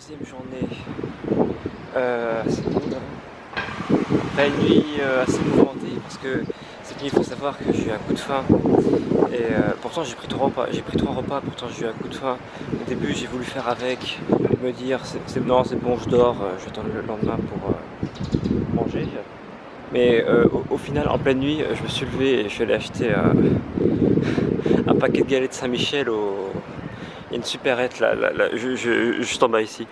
deuxième journée. C'est bon, pas une nuit assez mouvementée parce que cette nuit il faut savoir que j'ai eu un coup de faim et pourtant j'ai pris 3 repas, pourtant j'ai eu un coup de faim. Au début j'ai voulu faire avec, me dire non c'est bon je dors, je vais attendre le lendemain pour manger. Mais au final en pleine nuit je me suis levé et je suis allé acheter un paquet de galettes Saint-Michel il y a une supérette là, juste en bas ici.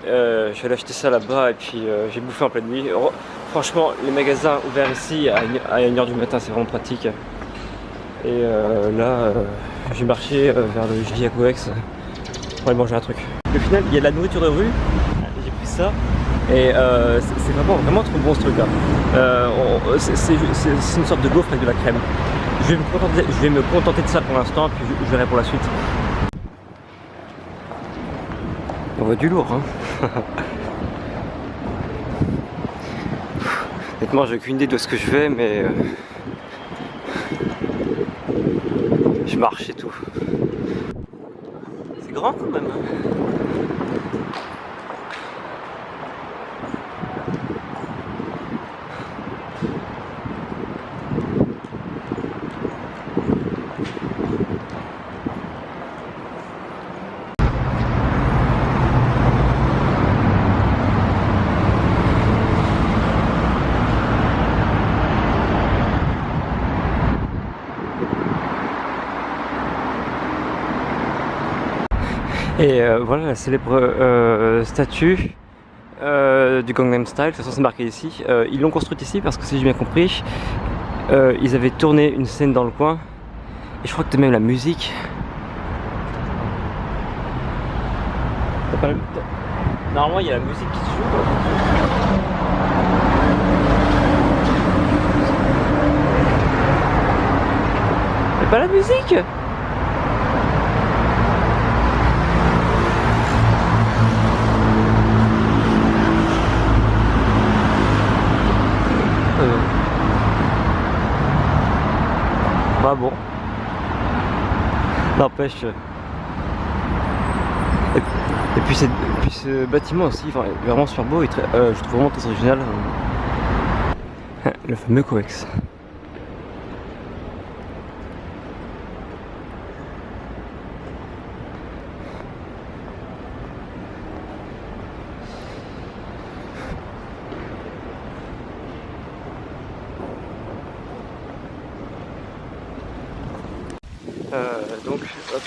Je suis allé acheter ça là-bas et puis j'ai bouffé en pleine nuit. Franchement, les magasins ouverts ici à 1h du matin, c'est vraiment pratique. Et là, j'ai marché vers le JD Coex pour aller manger un truc. Au final, il y a de la nourriture de rue. J'ai pris ça et c'est vraiment trop bon ce truc là. C'est une sorte de gaufre avec de la crème. Je vais me contenter de ça pour l'instant, puis je verrai pour la suite. On voit du lourd, hein. Honnêtement, j'ai aucune idée de ce que je fais, mais je marche et tout. C'est grand quand même. Et voilà la célèbre statue du Gangnam Style, de toute façon c'est marqué ici. Ils l'ont construite ici parce que si j'ai bien compris, ils avaient tourné une scène dans le coin. Et je crois que même la musique. Normalement il y a la musique qui se joue. Mais pas la musique! Bah bon, n'empêche. Et puis ce bâtiment aussi, enfin, est vraiment super beau et je trouve vraiment très original. Le fameux Coex. Donc hop.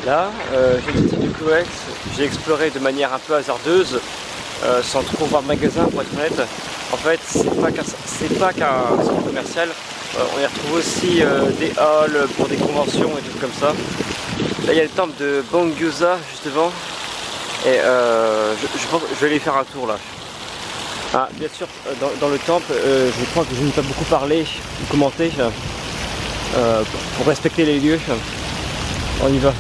Là, j'ai le site du Coex, j'ai exploré de manière un peu hasardeuse, sans trop voir de magasin pour être honnête. En fait, c'est pas qu'un centre commercial, on y retrouve aussi des halls pour des conventions et tout comme ça. Là, il y a le temple de Bongyosa juste devant, et je pense que je vais aller faire un tour là. Ah, bien sûr, dans le temple, je crois que je n'ai pas beaucoup parlé ou commenté. Pour respecter les lieux, on y va.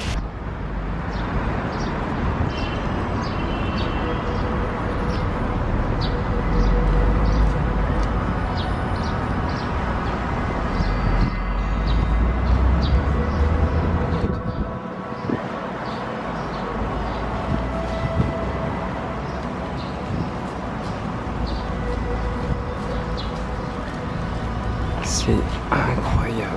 C'est incroyable.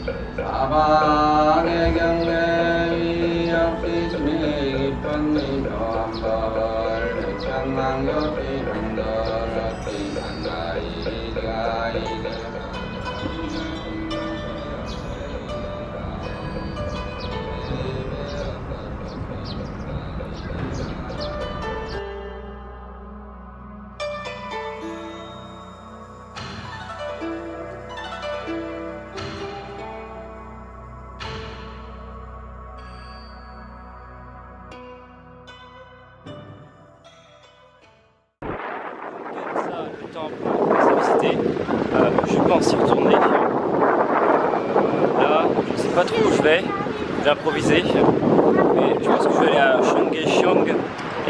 사방의 경례 역시심이 깊은 미묘한벌 백장망교시 정도적시 한가이리가이리 visiter. Je pense y retourner. Là, je ne sais pas trop où je vais improviser. Mais je pense que je vais aller à Cheonggyeshang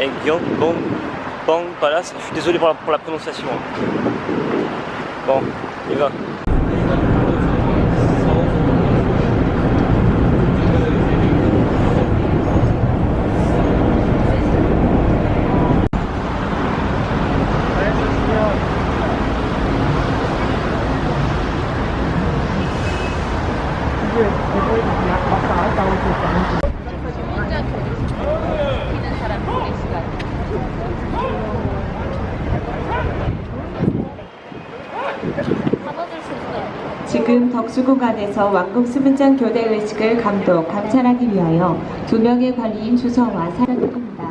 et Gyeongbong Palace. Je suis désolé pour la prononciation. Bon, il va. 지금 덕수궁안에서 왕궁 수문장 교대 의식을 감찰하기 위하여 2명의 관리인 주서와 사령입니다.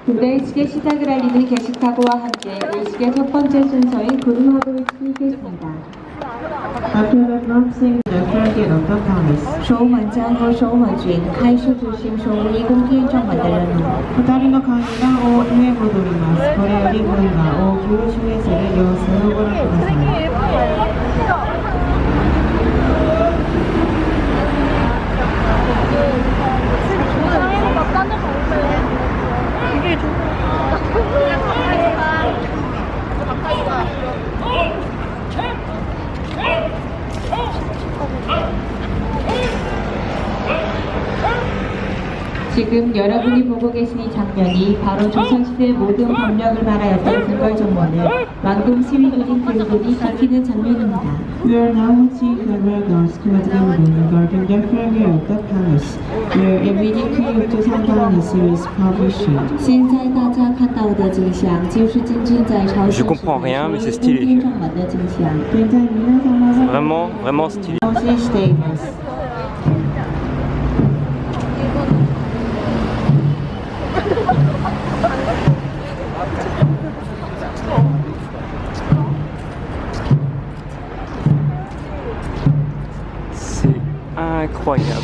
교대 의식의 시작을 알리는 게시타고와 함께 의식의 첫 번째 순서인 구름화도 의식이 있겠습니다. After the announcing the flag of the palace, 守门将和守门军开始执行守卫宫廷정관의任務。2人の官員が王宮へ戻ります。これより軍が王宮を守衛する様子をご覧ください。지금 여러분이 보고 계신 이 장면이 바로 조선시대 모든 법령을 말하였던 근걸 정원을 왕궁 시위군인 그들이 지키는 장면입니다. We are now watching the red guards commanding guarding the flag of the palace, where every decree of the Sanghanis is published. 现在大家看到的景象就是真正在朝鲜 Je comprends rien, mais c'est stylé. 正文的景象。 Vraiment stylé. C'est incroyable.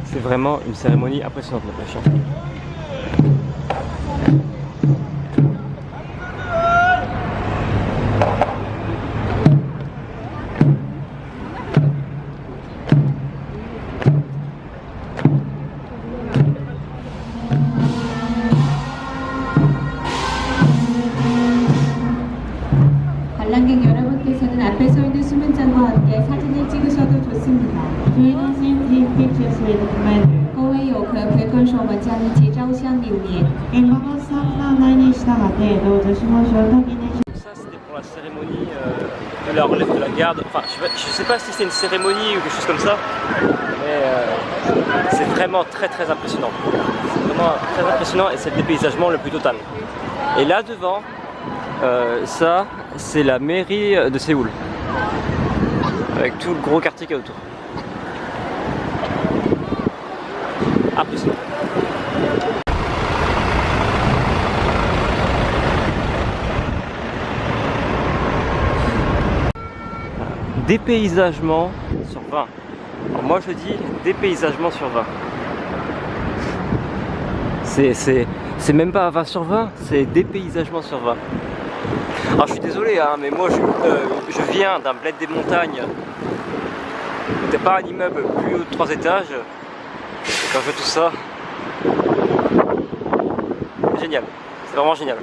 C'est vraiment une cérémonie impressionnante, l'impression. 관람객 여러분께서는 앞에 서 있는 수문장과 함께 사진을 찍으셔도 좋습니다. 各位游客可以跟守门将一起照相留念。 現場のスタッフの案内に従ってどうぞ下書を確認し Ça, c'était pour la cérémonie la relève de la garde. Enfin, je sais pas si c'est une cérémonie ou quelque chose comme ça, mais c'est vraiment très très impressionnant. C'est vraiment très impressionnant et c'est le dépaysagement le plus total. Et là devant, ça c'est la mairie de Séoul, avec tout le gros quartier qu'il y a autour. Impressionnant. Dépaysagement sur 20. Alors moi je dis dépaysagement sur 20. C'est même pas 20 sur 20, c'est dépaysagement sur 20. Alors je suis désolé, hein, mais moi je viens d'un bled des montagnes. C'était pas un immeuble plus haut de 3 étages. Et quand je vois tout ça, génial, c'est vraiment génial.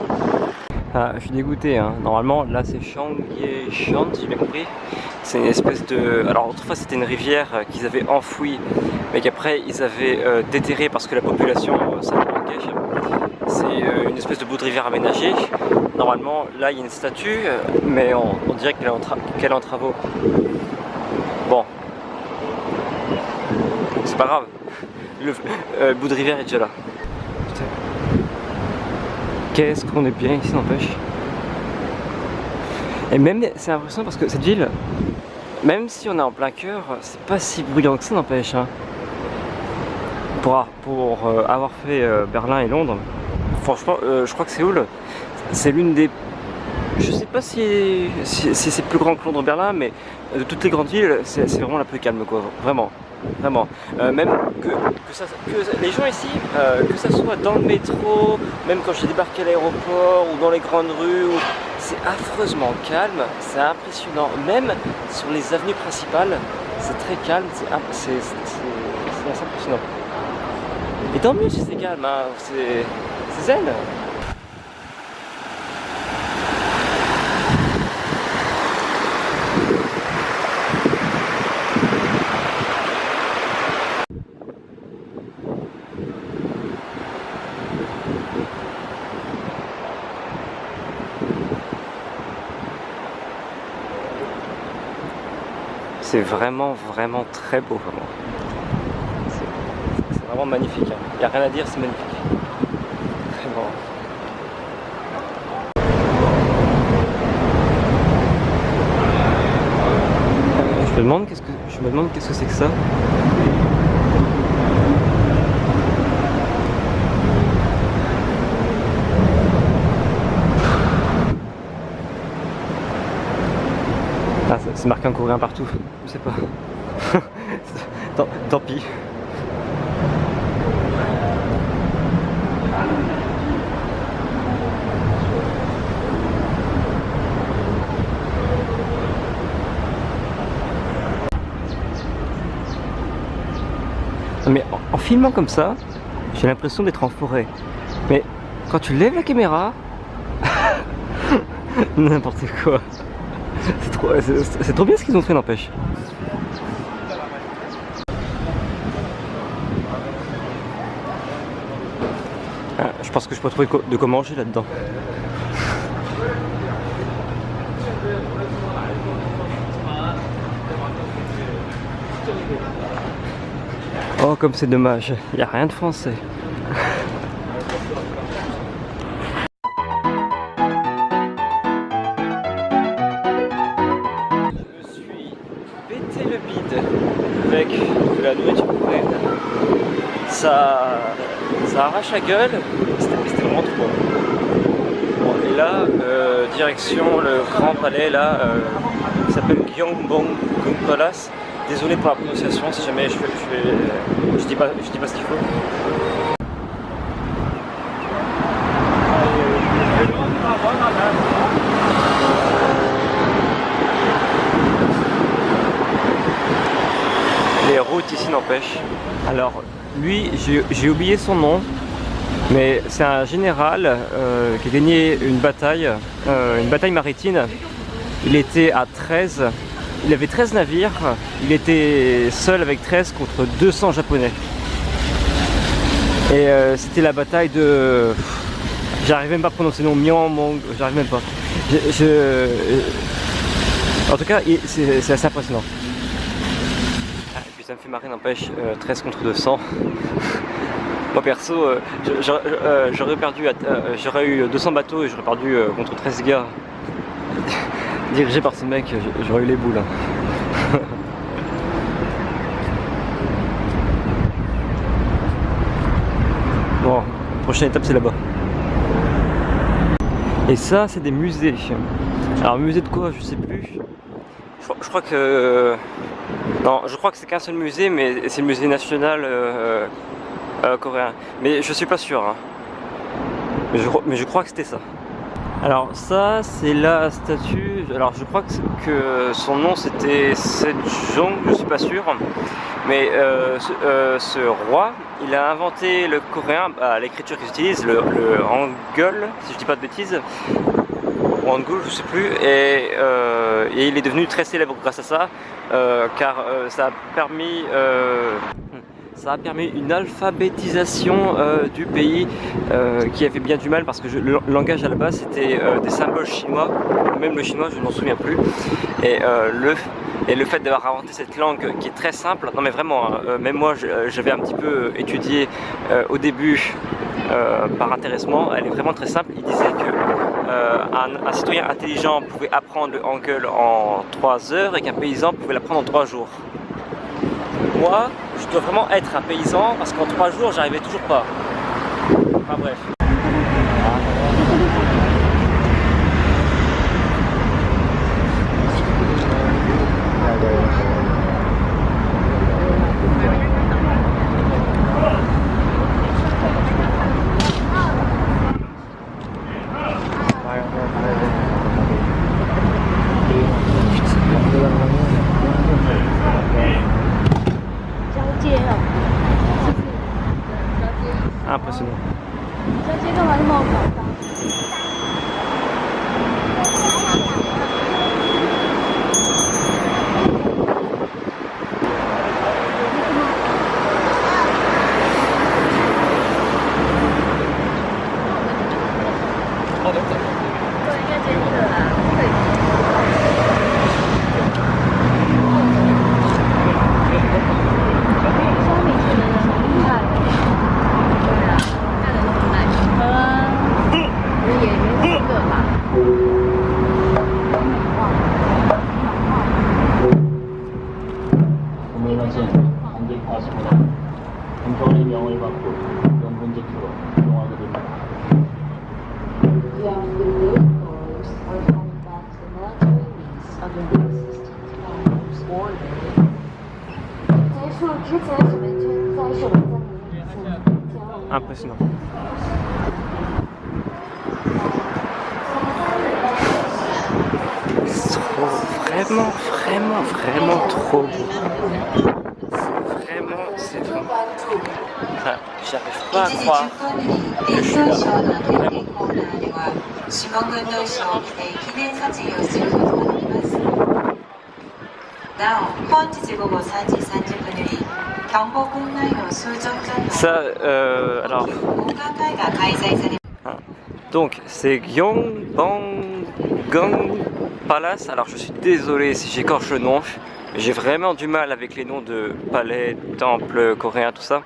Ah, je suis dégoûté, hein. Normalement là c'est Changyeshan si j'ai bien compris. C'est une espèce de... Alors autrefois c'était une rivière qu'ils avaient enfouie, mais qu'après ils avaient déterrée parce que la population ça manquait. C'est une espèce de bout de rivière aménagée. Normalement là il y a une statue, mais on dirait qu'elle est en travaux. Bon, c'est pas grave, le bout de rivière est déjà là. Putain. Qu'est-ce qu'on est bien ici, n'empêche. Et même, c'est impressionnant parce que cette ville, même si on est en plein cœur, c'est pas si bruyant que ça, n'empêche. Hein. Pour avoir fait Berlin et Londres, franchement, je crois que Séoul, c'est l'une des... Je sais pas si c'est plus grand que Londres, Berlin, mais de toutes les grandes villes, c'est vraiment la plus calme, quoi. Vraiment. Vraiment, même que les gens ici, que ça soit dans le métro, même quand je débarque à l'aéroport ou dans les grandes rues, c'est affreusement calme, c'est impressionnant. Même sur les avenues principales, c'est très calme, c'est assez impressionnant. Et tant mieux si c'est calme, hein, c'est zen. C'est vraiment très beau, vraiment. C'est vraiment magnifique. Hein. Il n'y a rien à dire, c'est magnifique. Vraiment. Je me demande qu'est-ce que c'est que ça. Ah, c'est marqué en coréen partout, je sais pas. tant pis. Mais en filmant comme ça, j'ai l'impression d'être en forêt. Mais quand tu lèves la caméra, n'importe quoi. C'est trop bien ce qu'ils ont fait, n'empêche. Ah, je pense que je peux trouver de quoi manger là-dedans. Oh, comme c'est dommage, il n'y a rien de français. Avec de la nourriture coréenne, ça arrache la gueule, c'était vraiment trop bon. Bon, et là, direction le grand palais là, qui s'appelle Gyeongbokgung Palace. Désolé pour la prononciation, si jamais je dis pas ce qu'il faut. Les routes ici n'empêchent. Alors lui, j'ai oublié son nom, mais c'est un général qui a gagné une bataille maritime. Il était à 13, il avait 13 navires, il était seul avec 13 contre 200 japonais. Et c'était la bataille de... J'arrive même pas à prononcer le nom, Myeongmong, j'arrive même pas. En tout cas, c'est assez impressionnant. Ah, et puis ça me fait marrer, n'empêche, 13 contre 200. Moi perso, j'aurais eu 200 bateaux et j'aurais perdu contre 13 gars dirigés par ces mecs, j'aurais eu les boules. Hein. Bon, prochaine étape c'est là-bas. Et ça c'est des musées. Alors musée de quoi, je sais plus. Je crois que... non, je crois que c'est qu'un seul musée, mais c'est le musée national coréen. Mais je suis pas sûr. Hein. Mais je crois que c'était ça. Alors ça c'est la statue. Alors je crois que son nom c'était Sejong, je suis pas sûr. Mais ce roi, il a inventé le coréen, l'écriture qu'ils utilisent, le hangul, si je dis pas de bêtises. Ou hangul, je sais plus. Et il est devenu très célèbre grâce à ça, car ça a permis une alphabétisation du pays qui avait bien du mal parce que le langage à la base c'était des symboles chinois, même le chinois je ne m'en souviens plus, et le fait d'avoir inventé cette langue qui est très simple, non mais vraiment, même moi j'avais un petit peu étudié au début par intéressement, elle est vraiment très simple. Il disait que un citoyen intelligent pouvait apprendre le hangul en 3 heures et qu'un paysan pouvait l'apprendre en 3 jours. Moi, je dois vraiment être un paysan parce qu'en 3 jours, j'arrivais toujours pas. Enfin bref. Impressionnant. 감사원의 명을 받고 영분제표로 이용하게 됩니다. Impressionnant. C'est trop, vraiment trop beau. C'est vraiment. Enfin, j'arrive pas à croire que je suis là. Vraiment. Ça, alors. Donc, c'est Gyeongbokgung Palace. Alors, je suis désolé si j'écorche le nom. J'ai vraiment du mal avec les noms de palais, temples coréens, tout ça.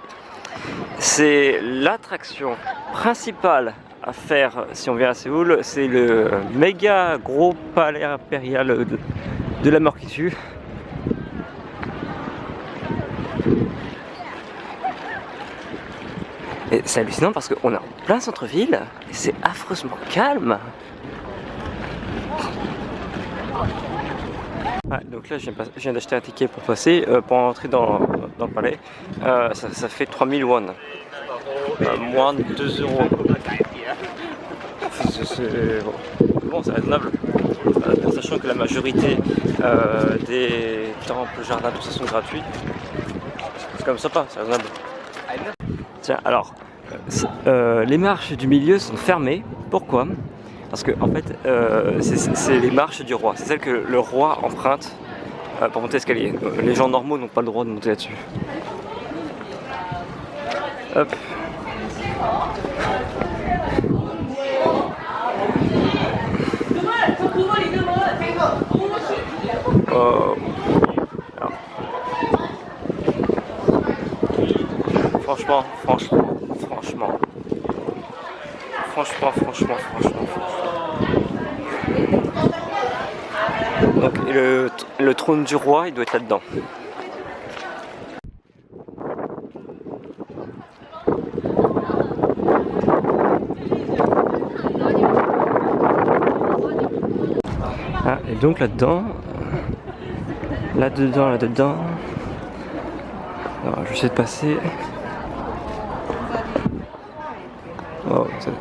C'est l'attraction principale à faire si on vient à Séoul. C'est le méga gros palais impérial de la mort qui tue. Et c'est hallucinant parce qu'on est en plein centre-ville et c'est affreusement calme. Ah, donc là je viens d'acheter un ticket pour passer, pour entrer dans le palais. Ça fait 3000 won, moins de 2 €. Bon, c'est raisonnable, sachant que la majorité des temples, jardins, tout ça sont gratuits. C'est quand même sympa, c'est raisonnable. Tiens, alors, les marches du milieu sont fermées. Pourquoi ? Parce que en fait, c'est les marches du roi. C'est celles que le roi emprunte pour monter l'escalier. Les gens normaux n'ont pas le droit de monter là-dessus. Hop. franchement. Donc le trône du roi, il doit être là-dedans. Ah, et donc là-dedans, là-dedans. Alors, je vais essayer de passer. Oh, ça...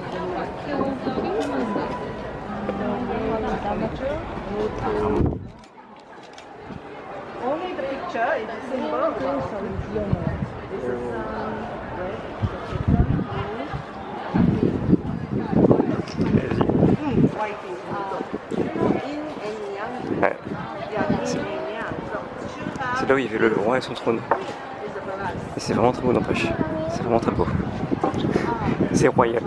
Ouais. C'est là où il y avait le roi et son trône. Et c'est vraiment très beau n'empêche. C'est vraiment très beau. C'est royal.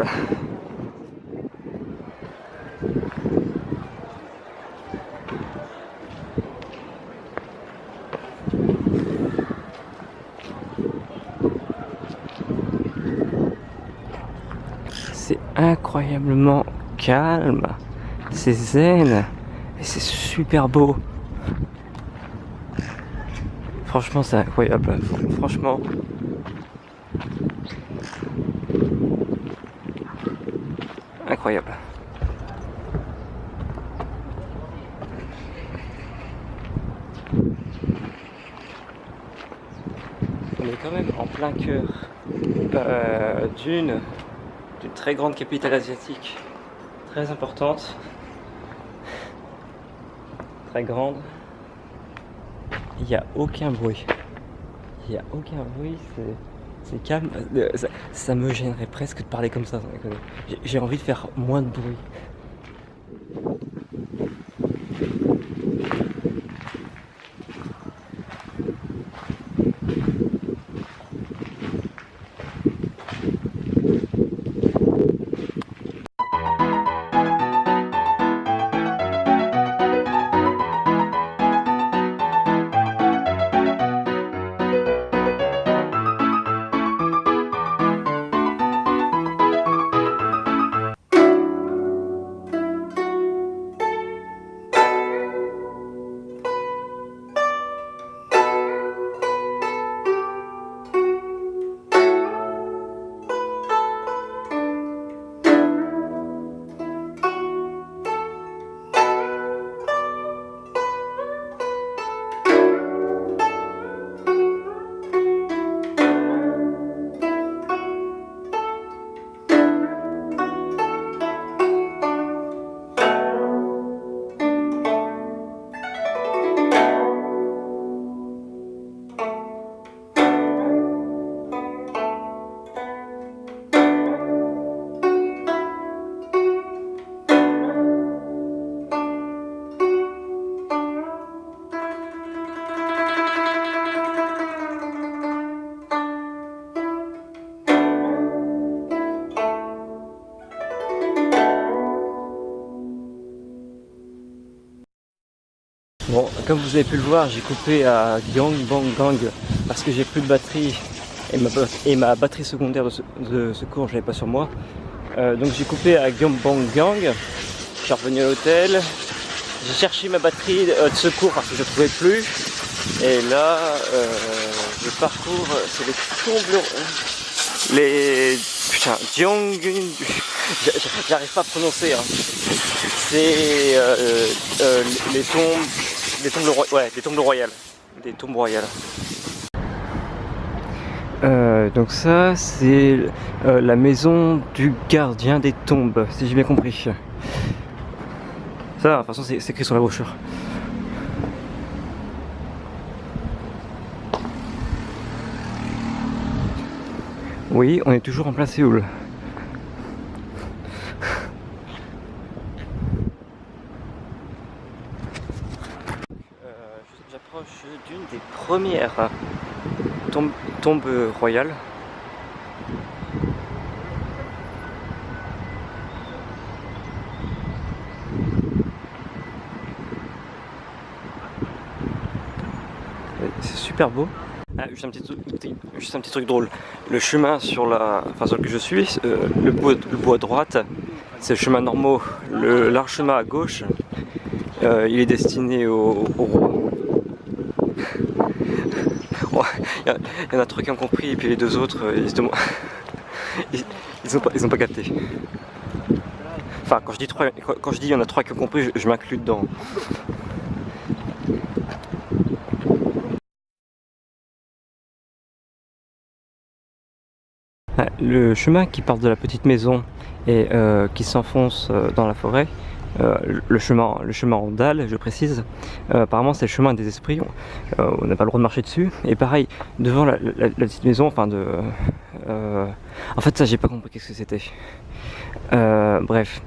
C'est incroyablement calme. C'est zen. Et c'est super beau. Franchement, c'est incroyable. Franchement. Incroyable. On est quand même en plein cœur d'une très grande capitale asiatique, très importante, très grande. Il n'y a aucun bruit. C'est calme. Ça me gênerait presque de parler comme ça. J'ai envie de faire moins de bruit. Bon, comme vous avez pu le voir, j'ai coupé à Gyeongbokgung parce que j'ai plus de batterie et ma batterie secondaire de secours, je l'avais pas sur moi. Donc j'ai coupé à Gyeongbokgung, je suis revenu à l'hôtel, j'ai cherché ma batterie de secours parce que je ne trouvais plus. Et là, je parcours, c'est les tombes, putain, Gyeonggung, j'arrive pas à prononcer, hein. C'est les tombes royales. Des tombes royales. Donc ça, c'est la maison du gardien des tombes, si j'ai bien compris. Ça, de toute façon, c'est écrit sur la brochure. Oui, on est toujours en plein Séoul. J'approche d'une des premières tombes royales. C'est super beau. Ah, juste un petit truc drôle. Le chemin sur lequel je suis, le bout à droite, c'est le chemin normaux. Le large chemin à gauche, il est destiné aux rois. Bon, il y en a trois qui ont compris et puis les deux autres, ils ont pas capté. Enfin, quand je dis il y en a trois qui ont compris, je m'inclus dedans. Le chemin qui part de la petite maison et qui s'enfonce dans la forêt, le chemin en dalle, je précise, apparemment c'est le chemin des esprits, on n'a pas le droit de marcher dessus. Et pareil, devant la petite maison, en fait ça j'ai pas compris qu'est-ce que c'était. Bref,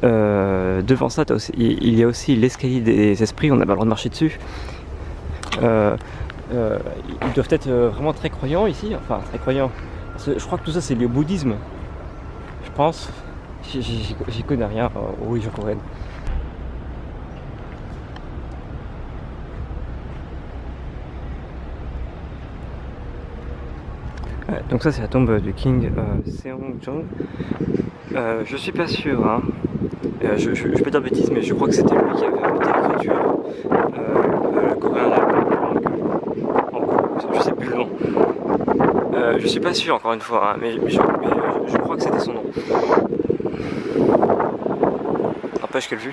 devant ça il y a aussi l'escalier des esprits, on n'a pas le droit de marcher dessus. Ils doivent être vraiment très croyants ici, enfin très croyants. Je crois que tout ça c'est lié au bouddhisme, je pense. J'y connais rien aux religions coréennes. Donc ça c'est la tombe du King Seongjong. Je suis pas sûr, hein. Je peux dire bêtise, mais je crois que c'était lui qui avait inventé l'écriture coréen là. Je sais plus le nom. Je suis pas sûr encore une fois, hein, mais je crois que c'était son nom. N'empêche quelle vue.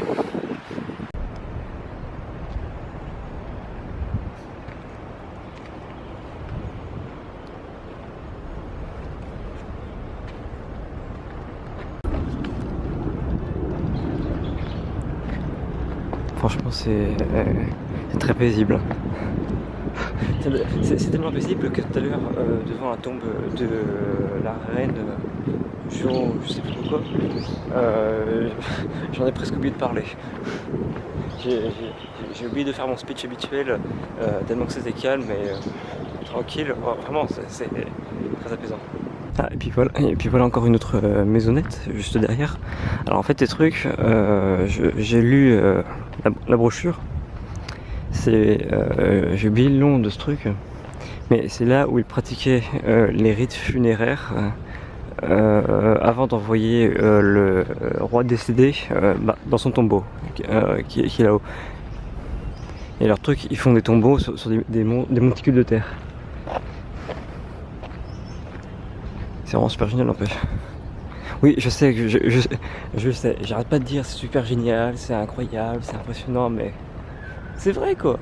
Franchement c'est très paisible. C'est tellement paisible que tout à l'heure, devant la tombe de la reine je sais plus trop quoi, j'en ai presque oublié de parler. J'ai oublié de faire mon speech habituel, tellement que c'était calme et tranquille. Vraiment, c'est très apaisant. Ah, et puis voilà encore une autre maisonnette juste derrière. Alors en fait, les trucs, j'ai lu la brochure. J'ai oublié le nom de ce truc, mais c'est là où ils pratiquaient les rites funéraires avant d'envoyer le roi décédé dans son tombeau qui est là-haut. Et leur truc, ils font des tombeaux sur des monticules de terre. C'est vraiment super génial, n'empêche. Oui, je sais, je sais, j'arrête pas de dire c'est super génial, c'est incroyable, c'est impressionnant, mais c'est vrai quoi.